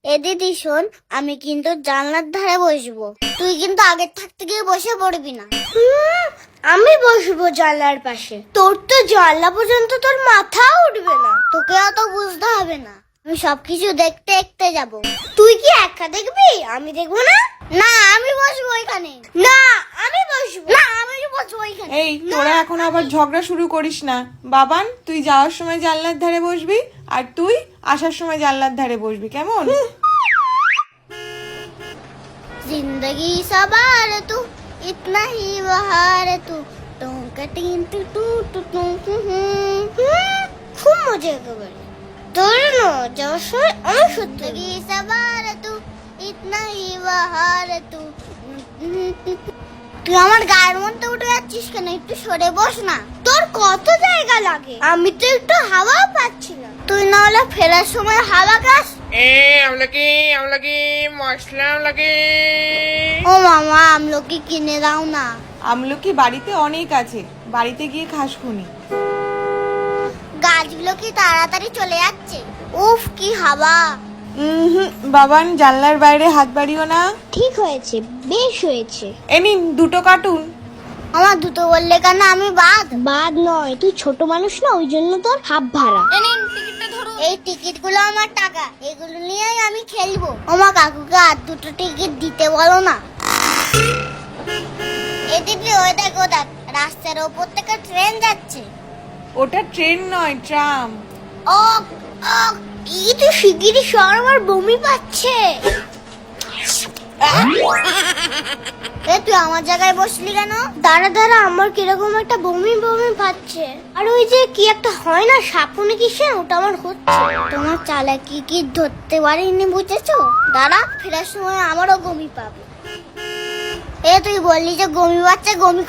এ দিদি শোন, আমি কিন্তু জানলার ধারে বসবো, তুই কিন্তু আগের থাকতে গিয়ে বসে পড়বি না। আমি বসবো জানলার পাশে, তোর তো জানলা পর্যন্ত তোর মাথা উঠবে না। তোকে অত বুঝতে হবে না, আমি সবকিছু দেখতে দেখতে যাব। তুই কি একা দেখবি, আমি দেখবো না? না আমি বসবো এখানে। না আমি বসবো। না আমি বসবো এখানে। এই তোরা এখন আবার ঝগড়া শুরু করিস না। বাবান, তুই যাওয়ার সময় জানলার ধারে বসবি, আর তুই আসার সময় জানলার ধারে বসবি, কেমন? जिंदगी सवार तू इतना ही बहार तू टू कटिंग टू टू टू टू খুব মজা করে তোর না যাওয়ার সময় আমি সত্যি সবার তু ইতনা হি বাহার তু। তুই আমার গায়ের মধ্যে উঠে যাচ্ছিস কেন? একটু সরে বস না, তোর কত জায়গা লাগে, আমি তো একটু হাওয়াও পাচ্ছি না। তুই না হলে ফেরার সময় হাওয়া খাস। আমলকি মশলা আমলকি। ও মামা, আমলকি কিনে দাও না। আমলকি বাড়িতে অনেক আছে, বাড়িতে গিয়ে খাস খুনি। গাছগুলো কি তাড়াতাড়ি চলে যাচ্ছে? উফ কি হাওয়া। বাবান, জানলার বাইরে হাত বাড়িও না। ঠিক হয়েছে, বেশ হয়েছে। এ নিন 2টো কার্টুন। আমার দুটো বললে কেন? আমি বাদ নয়, তুই ছোট মানুষ না, ওই জন্য তোর হাফ ভাড়া। এই টিকিট গুলো আমার টাকা, এগুলো নিয়েই আমি খেলবো। আমার কাকুকে আর দুটো টিকিট দিতে বলো না। এ দিদি ওই দেখ, রাস্তার ওপর থেকে ট্রেন যাচ্ছে। ওটা ট্রেন নয়, ট্রাম। ও এই তো শিগগিরই সর, আমার বমি পাচ্ছে। এ তুই আমার জায়গায় বসলি কেন? দাঁড়া, আমার কিরকম একটা বমি বমি পাচ্ছে। আর ওই যে কি একটা হয় না, সাপুনে কিসে, ওটা আমার হচ্ছে। তোমার চালাকি কি ধরতে পারিনি, বুঝেছো? দাঁড়া, ফেরার সময় আমারও বমি পাবে। এ তুই বললি যে বমি পাচ্ছে, বমি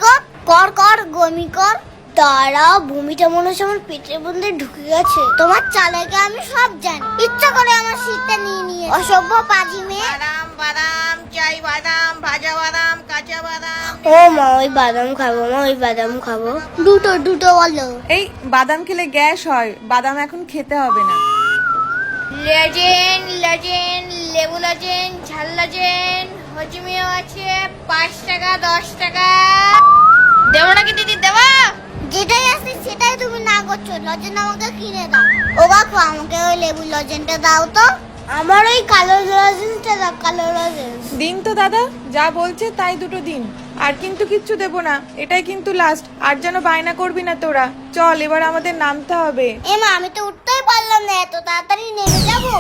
কর বমি কর। দাঁড়া, বমিটা মনে হচ্ছে আমার পেটের মধ্যে ঢুকে গেছে। তোমার চালাকি আমি সব জানি, ইচ্ছা করে আমার সিটটা নিয়ে অসভ্য পাজি মেয়ে। বাদাম চাই, বাদাম ভাজা, বাদাম কাঁচা বাদাম। ও মা, ওই বাদাম খাবো। দুটো বলো। এই বাদাম খেলে গ্যাস হয়, বাদাম এখন খেতে হবে না। লেজেন লেবু লেজেন, ঝাল লেজেন, হজমিও আছে 5 টাকা 10 টাকা। দেবো নাকি দিদি, দেবো? যেটাই আছে সেটাই তুমি না করছো। লজেন আমাকে কিনে দাও। ও বাপু, আমাকে ওই লেবু লজেনটা দাও তো। আমার ওই কালো লজেন্সটা দাও, কালো লজেন্স। দিন তো দাদা, যা বলছে তাই 2টো দিন। আর কিন্তু কিচ্ছু দেবো না, এটাই কিন্তু লাস্ট। আর যেন বায়না করবি না তোরা। চল, এবার আমাদের নামতে হবে। এমা, আমি তো উঠতেই পারলাম না, এত তাড়াতাড়ি নেমে যাবো?